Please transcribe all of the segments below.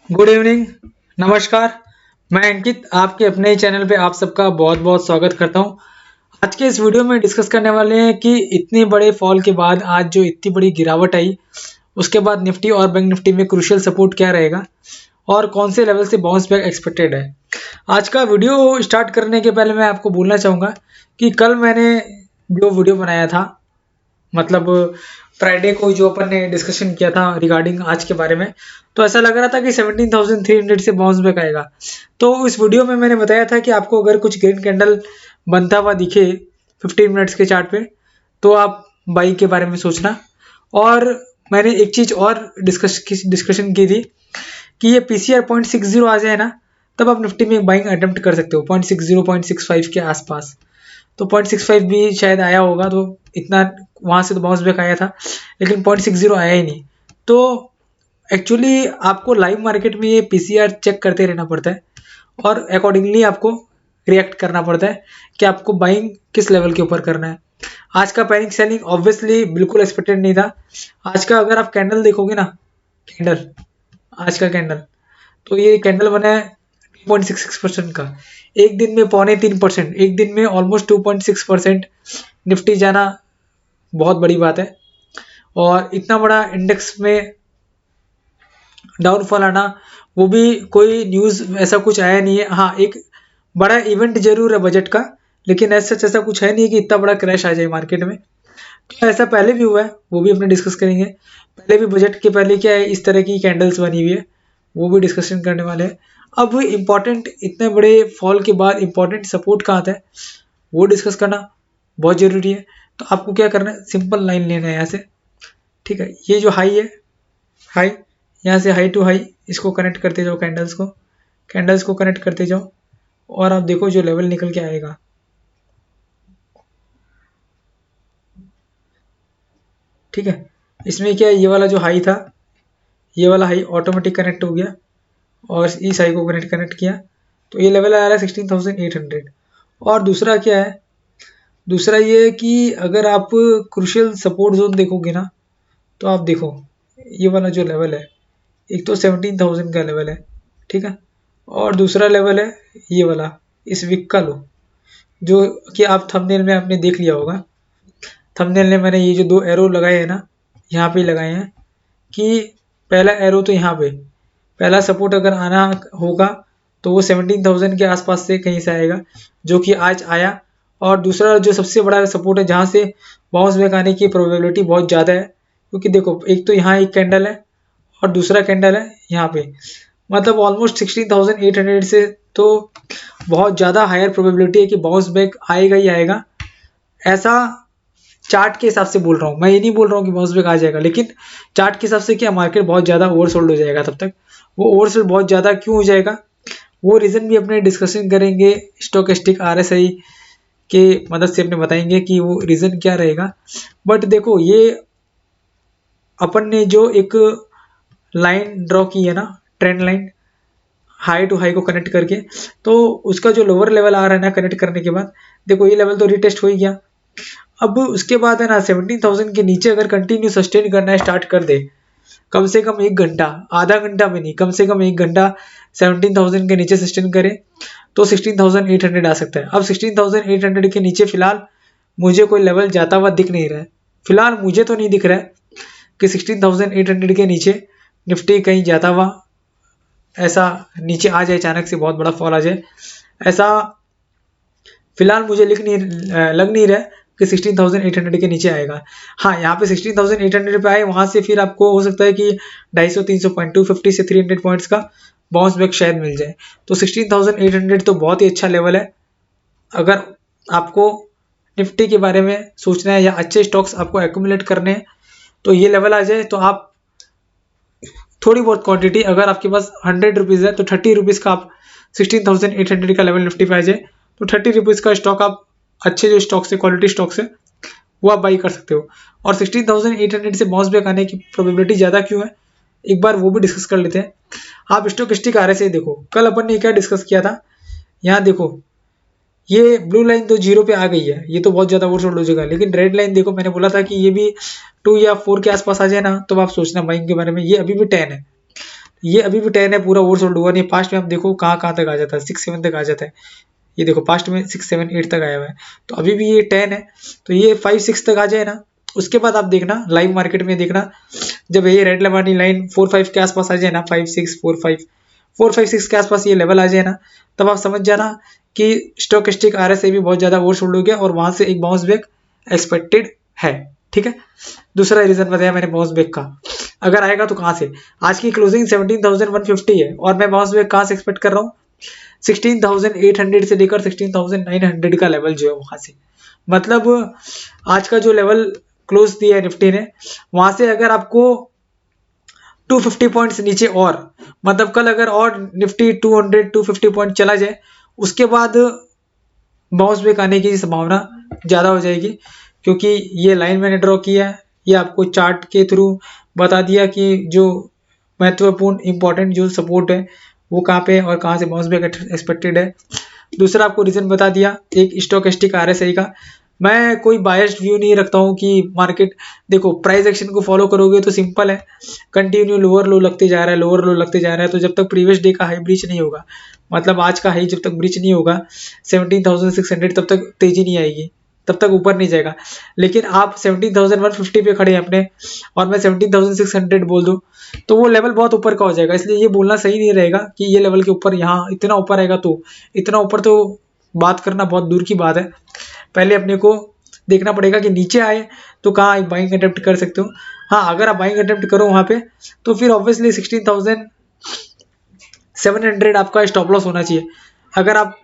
Good evening. नमस्कार। मैं अंकित आपके अपने ही चैनल पे आप सबका बहुत बहुत स्वागत करता हूँ। आज के इस वीडियो में डिस्कस करने वाले हैं कि इतने बड़े फॉल के बाद आज जो इतनी बड़ी गिरावट आई उसके बाद निफ्टी और बैंक निफ्टी में क्रूशियल सपोर्ट क्या रहेगा और कौन से लेवल से बाउंस बैक एक्सपेक्टेड है। आज का वीडियो स्टार्ट करने के पहले मैं आपको बोलना चाहूँगा कि कल मैंने जो वीडियो बनाया था, मतलब फ्राइडे को जो अपन ने डिस्कशन किया था रिगार्डिंग आज के बारे में, तो ऐसा लग रहा था कि 17,300 से बाउंस बैक आएगा। तो इस वीडियो में मैंने बताया था कि आपको अगर कुछ ग्रीन कैंडल बनता हुआ दिखे 15 मिनट्स के चार्ट पे तो आप बाई के बारे में सोचना। और मैंने एक चीज़ और डिस्कशन की थी कि ये पीसीआर 0.60 आ जाए ना, तब आप निफ्टी में एक बाइंग अटेम्प्ट कर सकते हो 0.60 0.65 के आसपास। तो 0.65 भी शायद आया होगा, तो इतना वहाँ से तो बाउंस बैक आया था, लेकिन 0.60 आया ही नहीं। तो एक्चुअली आपको लाइव मार्केट में ये पीसीआर चेक करते रहना पड़ता है और अकॉर्डिंगली आपको रिएक्ट करना पड़ता है कि आपको बाइंग किस लेवल के ऊपर करना है। आज का पैनिक सेलिंग ऑब्वियसली बिल्कुल एक्सपेक्टेड नहीं था। आज का अगर आप कैंडल देखोगे ना, कैंडल आज का कैंडल, तो ये कैंडल बना है 2.66% का। एक दिन में 2.25%, एक दिन में ऑलमोस्ट 2.6% निफ्टी जाना बहुत बड़ी बात है। और इतना बड़ा इंडेक्स में डाउनफॉल आना, वो भी कोई न्यूज़ ऐसा कुछ आया नहीं है। हाँ, एक बड़ा इवेंट जरूर है बजट का, लेकिन ऐसा कुछ है नहीं कि इतना बड़ा क्रैश आ जाए मार्केट में। तो ऐसा पहले भी हुआ है, वो भी अपने डिस्कस करेंगे। पहले भी बजट के पहले क्या है, इस तरह की कैंडल्स बनी हुई है, वो भी डिस्कशन करने वाले हैं। अब इम्पॉर्टेंट, इतने बड़े फॉल के बाद इम्पॉर्टेंट सपोर्ट कहाँ आता है वो डिस्कस करना बहुत ज़रूरी है। तो आपको क्या करना है, सिंपल लाइन लेना है यहाँ से, ठीक है। ये जो हाई है, हाई, यहाँ से हाई टू हाई इसको कनेक्ट करते जाओ, कैंडल्स को कनेक्ट करते जाओ और आप देखो जो लेवल निकल के आएगा। ठीक है, इसमें क्या है, ये वाला जो हाई था, ये वाला हाई ऑटोमेटिक कनेक्ट हो गया और इस हाई को कनेक्ट किया, तो ये लेवल आ रहा है 16,800। और दूसरा क्या है, दूसरा ये है कि अगर आप क्रूशियल सपोर्ट जोन देखोगे ना, तो आप देखो ये वाला जो लेवल है, एक तो 17,000 का लेवल है, ठीक है, और दूसरा लेवल है ये वाला, इस वीक का लो, जो कि आप थंबनेल में आपने देख लिया होगा। थंबनेल में मैंने ये जो दो एरो लगाए हैं ना, यहाँ पे लगाए हैं कि पहला एरो तो यहाँ पे पहला सपोर्ट अगर आना होगा तो वो 17,000 के आसपास से कहीं से आएगा, जो कि आज आया। और दूसरा जो सबसे बड़ा सपोर्ट है जहाँ से बाउंस बैक आने की प्रोबेबिलिटी बहुत ज़्यादा है, क्योंकि देखो एक तो यहाँ एक कैंडल है और दूसरा कैंडल है यहाँ पे, मतलब ऑलमोस्ट 16,800 से तो बहुत ज़्यादा हायर प्रोबेबिलिटी है कि बाउंस बैक आएगा ही आएगा। ऐसा चार्ट के हिसाब से बोल रहा हूँ, मैं ये नहीं बोल रहा हूँ कि बाउंस बैक आ जाएगा, लेकिन चार्ट के हिसाब से क्या मार्केट बहुत ज़्यादा ओवरसोल्ड हो जाएगा। तब तक वो ओवरसोल्ड बहुत ज़्यादा क्यों हो जाएगा, वो रीज़न भी अपने डिस्कशन करेंगे, स्टोकेस्टिक आरएसआई के मदद से अपने बताएंगे कि वो रीज़न क्या रहेगा। बट देखो, ये अपन ने जो एक लाइन ड्रॉ की है ना, trend line, high to high को कनेक्ट करके, तो उसका जो लोअर लेवल आ रहा है ना कनेक्ट करने के बाद, देखो ये लेवल तो रिटेस्ट हो ही गया। अब उसके बाद है ना 17,000 के नीचे अगर कंटिन्यू सस्टेन करना है, स्टार्ट कर दे, कम से कम 1 घंटा, आधा घंटा में नहीं, कम से कम 1 घंटा 17,000 के नीचे सस्टेन करे तो 16,800 आ सकता है। अब 16,800 के नीचे फिलहाल मुझे कोई लेवल जाता हुआ दिख नहीं रहा है। फिलहाल मुझे तो नहीं दिख रहा है कि 16,800 के नीचे निफ्टी कहीं जाता हुआ ऐसा नीचे आ जाए, अचानक से बहुत बड़ा फॉल आ जाए, ऐसा फिलहाल मुझे लग नहीं रहा है कि 16,800 के नीचे आएगा। हाँ, यहाँ पे 16,800 पे आए, वहाँ से फिर आपको हो सकता है कि 250-300 पॉइंट, 250 से 300 पॉइंट्स का बाउंस बैक शायद मिल जाए। तो 16,800 तो बहुत ही अच्छा लेवल है। अगर आपको निफ्टी के बारे में सोचना है या अच्छे स्टॉक्स आपको एक्यूमुलेट करने हैं, तो ये लेवल आ जाए तो आप थोड़ी बहुत क्वांटिटी, अगर आपके पास 100 रुपीज़ है तो 30 रुपीज़ का आप 16,800 का लेवल निफ्टी पे आ जाए तो 30 रुपीज़ का स्टॉक आप अच्छे जो स्टॉक्स है, क्वालिटी स्टॉक्स है, वो आप बाई कर सकते हो। और 16,800 से बाउंस बैक आने की प्रोबेबिलिटी ज़्यादा क्यों है, एक बार वो भी डिस्कस कर लेते हैं। आप स्टोकेस्टिक आरएसआई देखो, कल अपन ने क्या डिस्कस किया था, यहाँ देखो ये ब्लू लाइन तो 0 पे आ गई है, ये तो बहुत ज़्यादा ओवरसोल्ड हो जाएगा, लेकिन रेड लाइन देखो, मैंने बोला था कि ये भी 2 या 4 के आसपास आ जाए ना, तो आप सोचना बाइंग के बारे में, ये अभी भी 10 है, ये अभी भी 10 है, पूरा ओवरसोल्ड हुआ नहीं। पास्ट में आप देखो कहाँ तक आ जाता है, 6-7 तक आ जाता है। ये देखो पास्ट में 6-7-8 तक आया हुआ है, तो अभी भी ये 10 है, तो ये 5-6 तक आ जाए ना, उसके बाद आप देखना लाइव मार्केट में देखना, जब ये रेड वाली लाइन 4-5 के आसपास आ जाए ना, 5-6 4-5 के आसपास ये लेवल आ जाए ना, तब आप समझ जाना कि स्टोकेस्टिक RSI भी बहुत ज्यादा ओवरसोल्ड हो गया और वहां से एक बाउंस बैक एक्सपेक्टेड है। ठीक है, दूसरा रीजन बताया मैंने बाउंस बैक का, अगर आएगा तो कहां से। आज की क्लोजिंग 17,150 है और मैं बाउंस बैक कहां से एक्सपेक्ट कर रहा हूँ, 16,800 से लेकर 16,900 का लेवल जो है वहां से, मतलब आज का जो लेवल क्लोज दिया है निफ्टी ने, वहां से अगर आपको 250 पॉइंट्स नीचे और, मतलब कल अगर और निफ्टी 200-250 पॉइंट चला जाए, उसके बाद बाउंस बैक आने की संभावना ज़्यादा हो जाएगी, क्योंकि ये लाइन मैंने ड्रॉ किया है, ये आपको चार्ट के थ्रू बता दिया कि जो महत्वपूर्ण इंपॉर्टेंट जो सपोर्ट है वो कहाँ पे और कहाँ से बाउंस बैक एक्सपेक्टेड है। दूसरा आपको रीजन बता दिया एक स्टोकेस्टिक RSI का। मैं कोई बायस्ड व्यू नहीं रखता हूँ कि मार्केट, देखो प्राइस एक्शन को फॉलो करोगे तो सिंपल है, कंटिन्यू लोअर लो लगते जा रहा है, लोअर लो लगते जा रहा है, तो जब तक प्रीवियस डे का हाई ब्रीच नहीं होगा, मतलब आज का हाई जब तक ब्रीच नहीं होगा 17,600, तब तक तेजी नहीं आएगी, तब तक ऊपर नहीं जाएगा। लेकिन आप 17,150 पे खड़े हैं अपने और मैं 17,600 बोल दूं तो वो लेवल बहुत ऊपर का हो जाएगा, इसलिए ये बोलना सही नहीं रहेगा कि ये लेवल के ऊपर यहाँ इतना ऊपर आएगा, तो इतना ऊपर तो बात करना बहुत दूर की बात है। पहले अपने को देखना पड़ेगा कि नीचे आए तो कहाँ आप बाइंग अटेम्प्ट कर सकते हो। हाँ, अगर आप बाइंग अटेम्प्ट करो वहां पे तो फिर ऑब्वियसली 16,700 आपका स्टॉप लॉस होना चाहिए। अगर आप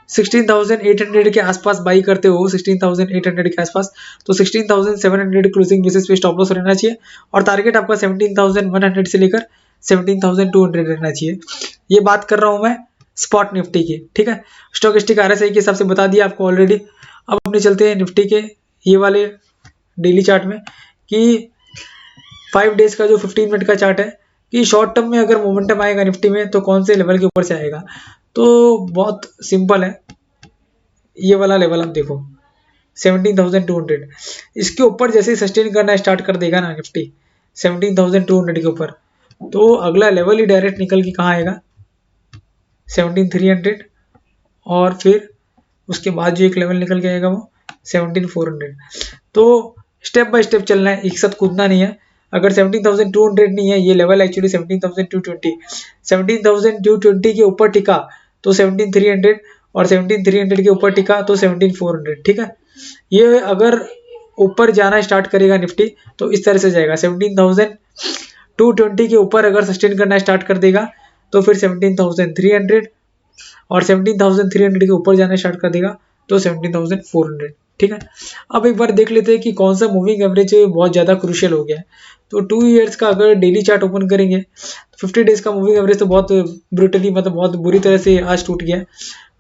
16,800 के आसपास बाई करते हो, 16,800 के आसपास, तो 16,700 क्लोजिंग बेसिस पे स्टॉप लॉस रहना चाहिए और टारगेट आपका 17,100 से लेकर 17,200 रहना चाहिए। ये बात कर रहा हूं मैं स्पॉट निफ्टी की। ठीक है, स्टोकेस्टिक RSI के हिसाब से बता दिया आपको ऑलरेडी। अब अपने चलते हैं निफ्टी के ये वाले डेली चार्ट में कि 5 डेज का जो 15 मिनट का चार्ट है कि शॉर्ट टर्म में अगर मोमेंटम आएगा निफ्टी में तो कौन से लेवल के ऊपर से आएगा। तो बहुत सिंपल है, ये वाला लेवल आप देखो 17,200, इसके ऊपर जैसे ही सस्टेन करना स्टार्ट कर देगा ना निफ्टी 17,200 के ऊपर, तो अगला लेवल ही डायरेक्ट निकल के कहाँ आएगा 17,300, और फिर उसके बाद जो एक लेवल निकल के आएगा वो 17,400। तो स्टेप बाय स्टेप चलना है, एक साथ कूदना नहीं है। अगर 17,200 नहीं है, ये लेवल एक्चुअली 17,220, 17,220 के ऊपर टिका तो 17,300 और 17,300 के ऊपर टिका तो 17,400। ठीक है, ये अगर ऊपर जाना स्टार्ट करेगा निफ्टी तो इस तरह से जाएगा, 17,220 के ऊपर अगर सस्टेन करना स्टार्ट कर देगा तो फिर 17,300 और 17,300 के ऊपर जाना स्टार्ट कर देगा तो 17,400। ठीक है, अब एक बार देख लेते हैं कि कौन सा मूविंग एवरेज बहुत ज़्यादा क्रूशियल हो गया है। तो 2 ईयर्स का अगर डेली चार्ट ओपन करेंगे तो 50 डेज का मूविंग एवरेज तो बहुत ब्रूटली, मतलब बहुत बुरी तरह से आज टूट गया है।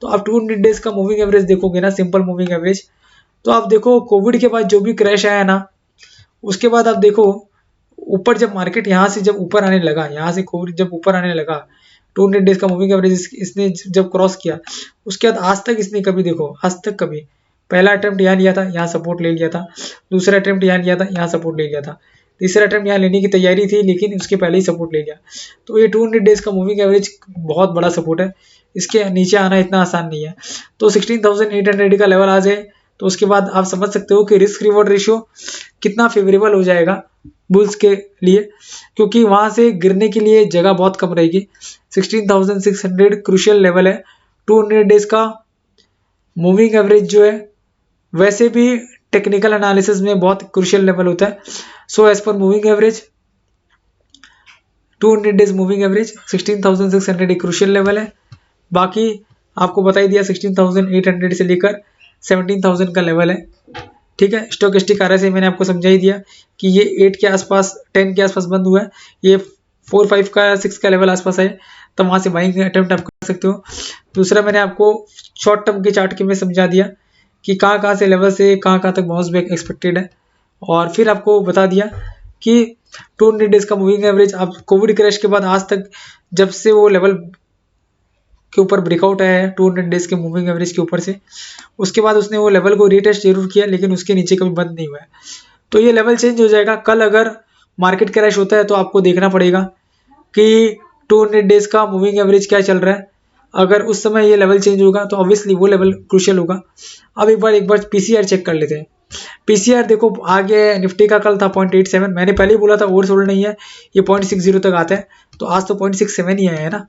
तो आप 200 डेज का मूविंग एवरेज देखोगे ना, सिंपल मूविंग एवरेज, तो आप देखो कोविड के बाद जो भी क्रैश आया ना, उसके बाद आप देखो ऊपर जब मार्केट यहाँ से जब ऊपर आने लगा, यहाँ से कोविड जब ऊपर आने लगा, 200 डेज का मूविंग एवरेज इसने जब क्रॉस किया, उसके बाद आज तक इसने कभी देखो, आज तक कभी, पहला अटेम्प्ट यहाँ लिया था, यहाँ सपोर्ट ले लिया था, दूसरा अटेम्प्ट यहाँ लिया था, यहाँ सपोर्ट ले लिया था, तीसरा अटेम्प्ट यहाँ लेने की तैयारी थी लेकिन उसके पहले ही सपोर्ट ले लिया। तो ये 200 डेज का मूविंग एवरेज बहुत बड़ा सपोर्ट है, इसके नीचे आना इतना आसान नहीं है। तो 16,800 का लेवल आ जाए तो उसके बाद आप समझ सकते हो कि रिस्क रिवॉर्ड रेशियो कितना फेवरेबल हो जाएगा बुल्स के लिए, क्योंकि वहां से गिरने के लिए जगह बहुत कम रहेगी। 16,600 क्रूशियल लेवल है। 200 डेज का मूविंग एवरेज जो है वैसे भी टेक्निकल एनालिसिस में बहुत क्रूशियल लेवल होता है। So as per moving average 200 days moving average 16,600 एक क्रूशियल लेवल है। बाकी आपको बता ही दिया 16,800 से लेकर 17,000 का लेवल है। ठीक है, स्टोकेस्टिक RSI मैंने आपको समझा ही दिया कि ये 8 के आसपास, 10 के आसपास बंद हुआ है, ये 4, 5 का 6 का लेवल आसपास है, तो वहां से बाइंग अटेम्प्ट आप कर सकते हो। दूसरा मैंने आपको शॉर्ट टर्म के चार्ट के में समझा दिया कि कहाँ से लेवल से कहाँ तक बाउंस बैक एक्सपेक्टेड है, और फिर आपको बता दिया कि 200 डेज का मूविंग एवरेज आप कोविड क्रैश के बाद आज तक जब से वो लेवल के ऊपर ब्रेकआउट आया है 200 डेज के मूविंग एवरेज के ऊपर से, उसके बाद उसने वो लेवल को रीटेस्ट जरूर किया लेकिन उसके नीचे कभी बंद नहीं हुआ है। तो ये लेवल चेंज हो जाएगा। कल अगर मार्केट क्रैश होता है तो आपको देखना पड़ेगा कि 200 डेज का मूविंग एवरेज क्या चल रहा है। अगर उस समय ये लेवल चेंज होगा तो ऑब्वियसली वो लेवल क्रूशियल होगा। अब एक बार पीसीआर चेक कर लेते हैं। पीसीआर देखो आगे निफ्टी का कल था 0.87, मैंने पहले ही बोला था ओवर सोल्ड नहीं है, ये 0.60 तक आता है, तो आज तो 0.67 ही आया है ना।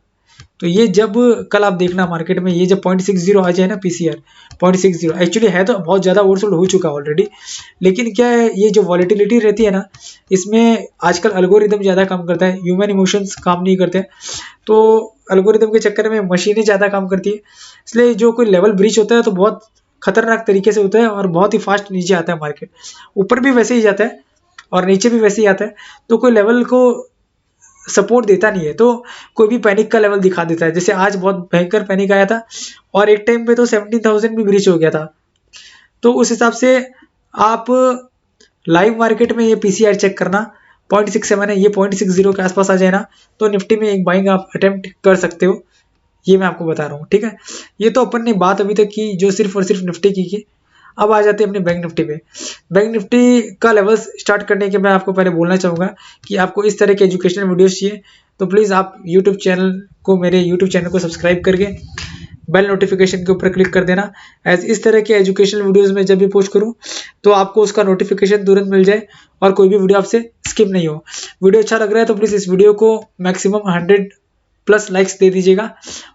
तो ये जब कल आप देखना मार्केट में ये जब 0.60 आ जाए ना पीसीआर 0.60, एक्चुअली है तो बहुत ज़्यादा ओवरसोल्ड हो चुका ऑलरेडी, लेकिन क्या है ये जो वॉलेटिलिटी रहती है ना, इसमें आजकल अल्गोरिदम ज़्यादा काम करता है, ह्यूमन इमोशंस काम नहीं करते। तो अल्गोरिदम के चक्कर में मशीनें ज़्यादा काम करती है, इसलिए जो कोई लेवल ब्रीच होता है तो बहुत खतरनाक तरीके से होता है और बहुत ही फास्ट नीचे आता है मार्केट, ऊपर भी वैसे ही जाता है और नीचे भी वैसे ही आता है। तो कोई लेवल को सपोर्ट देता नहीं है तो कोई भी पैनिक का लेवल दिखा देता है, जैसे आज बहुत भयंकर पैनिक आया था और एक टाइम पे तो 17,000 भी ब्रीच हो गया था। तो उस हिसाब से आप लाइव मार्केट में ये पीसीआर चेक करना 0.67 है, ये 0.60 के आसपास आ जाए ना तो निफ्टी में एक बाइंग आप अटेम्प्ट कर सकते हो, ये मैं आपको बता रहा हूँ। ठीक है, ये तो अपन ने बात अभी तक की जो सिर्फ और सिर्फ निफ्टी की। अब आ जाते हैं अपने बैंक निफ्टी पे। बैंक निफ्टी का लेवल स्टार्ट करने के मैं आपको पहले बोलना चाहूँगा कि आपको इस तरह के एजुकेशनल वीडियोस चाहिए तो प्लीज़ आप यूट्यूब चैनल को मेरे यूट्यूब चैनल को सब्सक्राइब करके बेल नोटिफिकेशन के ऊपर क्लिक कर देना। एज इस तरह के एजुकेशनल वीडियोस में जब भी पोस्ट करूँ तो आपको उसका नोटिफिकेशन तुरंत मिल जाए और कोई भी वीडियो आपसे स्किप नहीं हो। वीडियो अच्छा लग रहा है तो प्लीज़ इस वीडियो को मैक्सिमम 100+ लाइक्स दे दीजिएगा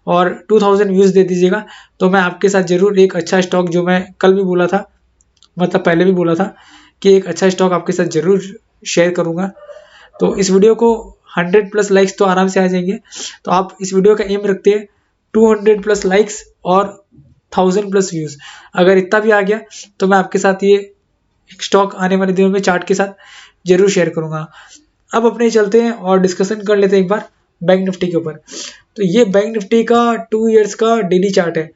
और 2000 व्यूज़ दे दीजिएगा, तो मैं आपके साथ ज़रूर एक अच्छा स्टॉक जो मैं कल भी बोला था, मतलब पहले भी बोला था कि एक अच्छा स्टॉक आपके साथ ज़रूर शेयर करूँगा। तो इस वीडियो को 100+ लाइक्स तो आराम से आ जाएंगे, तो आप इस वीडियो का एम रखते हैं 200+ लाइक्स और 1000+ व्यूज़। अगर इतना भी आ गया तो मैं आपके साथ ये स्टॉक आने वाले दिनों में चार्ट के साथ जरूर शेयर करूँगा। अब अपने चलते हैं और डिस्कशन कर लेते हैं एक बार बैंक निफ्टी के ऊपर। तो ये बैंक निफ्टी का 2 इयर्स का डेली चार्ट है।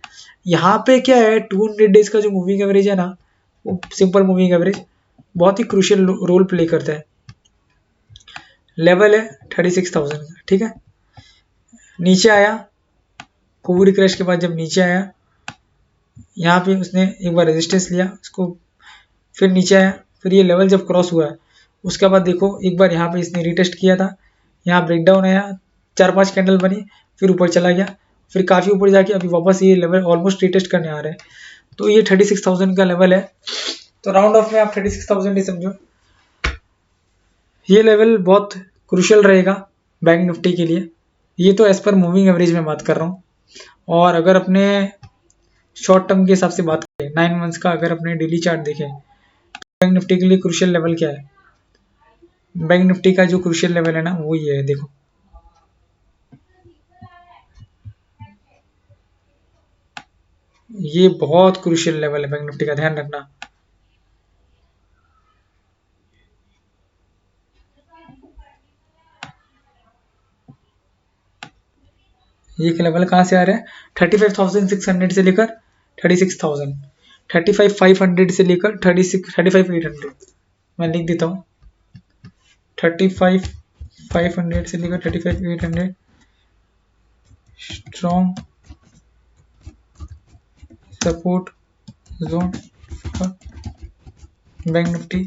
यहाँ पे क्या है 200 डेज का जो मूविंग एवरेज है ना, वो सिंपल मूविंग एवरेज बहुत ही क्रूशियल रोल प्ले करता है। लेवल है 36,000 का। ठीक है, नीचे आया कोविड क्रैश के बाद, जब नीचे आया यहाँ पे उसने एक बार रेजिस्टेंस लिया उसको, फिर नीचे आया, फिर ये लेवल जब क्रॉस हुआ है उसके बाद देखो एक बार यहाँ पे इसने रिटेस्ट किया था, यहाँ ब्रेकडाउन आया, 4-5 कैंडल बनी, फिर ऊपर चला गया, फिर काफ़ी ऊपर जाके अभी वापस ये लेवल ऑलमोस्ट रिटेस्ट करने आ रहे हैं। तो ये 36,000 का लेवल है, तो राउंड ऑफ में आप 36,000 ही समझो। ये लेवल बहुत क्रूशियल रहेगा बैंक निफ्टी के लिए। ये तो एज पर मूविंग एवरेज में बात कर रहा हूँ, और अगर अपने शॉर्ट टर्म के हिसाब से बात करें 9 मंथ्स का, अगर अपने डेली चार्ट देखें तो बैंक निफ्टी के लिए क्रूशियल लेवल क्या है, बैंक निफ्टी का जो क्रूशियल लेवल है ना वो ये है, देखो ये बहुत क्रूशियल लेवल है बैंक निफ्टी का, ध्यान रखना। ये लेवल कहाँ से आ रहा है, 35,600 से लेकर 36,000, 35,500 से लेकर 35,800। मैं लिख देता हूँ 35,500 से लेकर 35,800 strong support zone for bank Nifty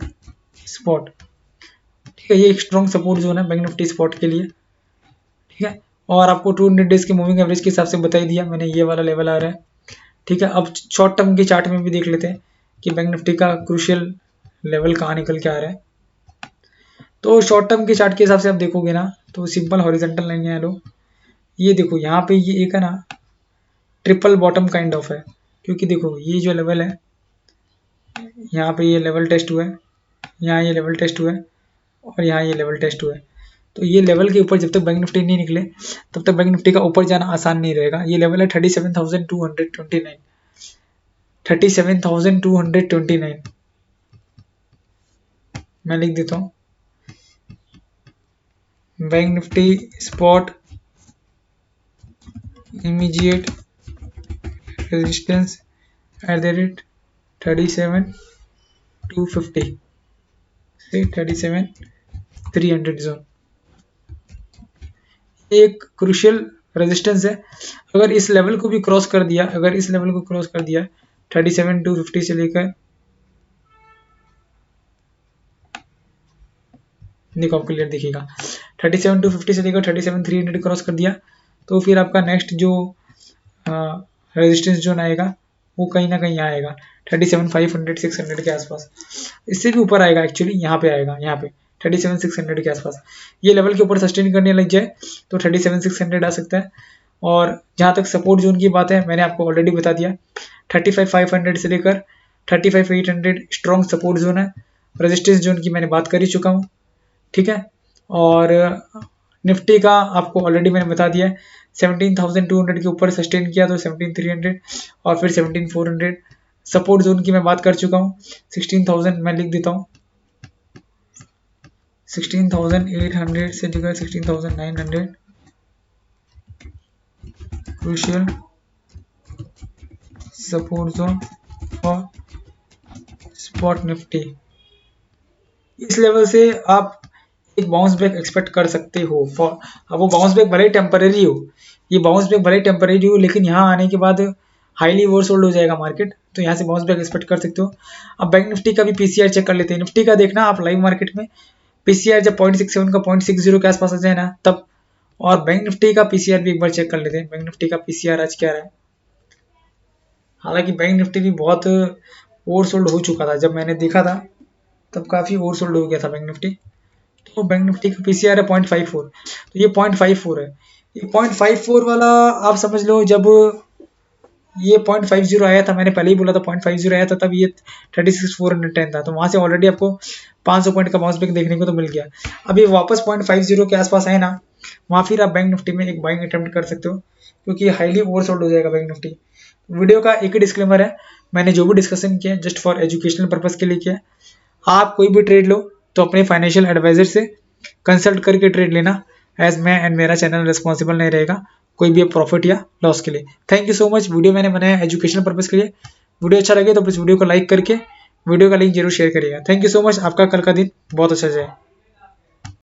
spot. ठीक है, ये एक स्ट्रॉन्ग सपोर्ट जोन है बैंक निफ्टी स्पॉट के लिए। ठीक है, और आपको 200 डेज के मूविंग एवरेज के हिसाब से बता ही दिया मैंने, ये वाला लेवल आ रहा है। ठीक है, अब शॉर्ट टर्म के चार्ट में भी देख लेते हैं कि बैंक निफ्टी का क्रूशियल लेवल कहाँ निकल के आ रहा है। तो शॉर्ट टर्म के चार्ट के हिसाब से आप देखोगे ना तो सिंपल हॉरिजॉन्टल लाइन है लो, ये देखो यहाँ पे ये एक है ना ट्रिपल बॉटम काइंड ऑफ है, क्योंकि देखो ये जो लेवल है यहाँ पे ये लेवल टेस्ट हुआ है, यहाँ ये लेवल टेस्ट हुआ है और यहाँ ये लेवल टेस्ट हुआ है। तो ये लेवल के ऊपर जब तक बैंक निफ्टी नहीं निकले तब तक बैंक निफ्टी का ऊपर जाना आसान नहीं रहेगा। ये लेवल है 37,229, 37,229 मैं लिख देता हूँ। Bank Nifty spot immediate resistance at the rate 37,250 से 37,300 जोन, एक क्रूशियल रेजिस्टेंस है। अगर इस लेवल को भी क्रॉस कर दिया, अगर इस लेवल को क्रॉस कर दिया 37,250 से लेकर देखो आपको क्लियर दिखेगा 37,250 से लेकर 37,300 क्रॉस कर दिया, तो फिर आपका नेक्स्ट जो रेजिस्टेंस जोन आएगा वो कहीं ना कहीं आएगा 37,500 600 के आसपास, इससे भी ऊपर आएगा एक्चुअली, यहाँ पे आएगा, यहाँ पे 37,600 के आसपास। ये लेवल के ऊपर सस्टेन करने लग जाए तो 37,600 आ सकता है। और जहाँ तक सपोर्ट जोन की बात है मैंने आपको ऑलरेडी बता दिया 35,500 से लेकर 35,800 स्ट्रॉन्ग सपोर्ट जोन है। रेजिस्टेंस जोन की मैंने बात कर ही चुका हूँ, ठीक है। और निफ्टी का आपको ऑलरेडी मैंने बता दिया 17,200 के ऊपर सस्टेन किया तो 17,300 और फिर 17,400। सपोर्ट जोन की मैं बात कर चुका हूँ 16,000, मैं लिख देता हूँ 16,800 से लेकर 16,900 क्रूशियल सपोर्ट जोन और स्पॉट निफ्टी। इस लेवल से आप एक बाउंस बैक एक्सपेक्ट कर सकते हो। अब वो बाउंस बैक भले ही टेम्पररी हो, ये बाउंस बैक भले ही टेम्पररी हो, लेकिन यहाँ आने के बाद हाईली ओवरसोल्ड हो जाएगा मार्केट, तो यहाँ से बाउंस बैक एक्सपेक्ट कर सकते हो। अब बैंक निफ्टी का भी पीसीआर चेक कर लेते हैं। निफ्टी का देखना आप लाइव मार्केट में पीसीआर जब 0.67 का 0.60 के आसपास आ जाए ना तब, और बैंक निफ्टी का पीसीआर भी एक बार चेक कर लेते हैं। बैंक निफ्टी का पीसीआर आज क्या रहा है। हालांकि बैंक निफ्टी भी बहुत ओवरसोल्ड हो चुका था, जब मैंने देखा था तब काफ़ी ओवरसोल्ड हो गया था बैंक निफ्टी। तो बैंक निफ्टी का पीसीआर है 0.54, तो ये 0.54 है। ये 0.54 वाला आप समझ लो, जब ये 0.50 आया था, मैंने पहले ही बोला था 0.50 आया था, तब ये 36,410 था, तो वहाँ से ऑलरेडी आपको 500 पॉइंट का बाउंस बैक देखने को तो मिल गया। अब ये वापस 0.50 के आसपास आए ना, वहाँ फिर आप बैंक निफ्टी में एक बाइंग अटेम्प्ट कर सकते हो, क्योंकि हाईली ओवरसोल्ड हो जाएगा बैंक निफ्टी। वीडियो का एक ही डिस्क्लेमर है, मैंने जो भी डिस्कशन किया जस्ट फॉर एजुकेशनल पर्पज के लिए किया। आप कोई भी ट्रेड लो तो अपने फाइनेंशियल एडवाइजर से कंसल्ट करके ट्रेड लेना, एज मैं एंड मेरा चैनल रिस्पॉन्सिबल नहीं रहेगा कोई भी प्रॉफिट या लॉस के लिए। Thank you so much. Video मैंने बनाया एजुकेशनल पर्पज के लिए। वीडियो अच्छा लगे तो प्लीज वीडियो को लाइक करके वीडियो का लिंक जरूर शेयर करिएगा। Thank you so much. आपका कल का दिन बहुत अच्छा जाए।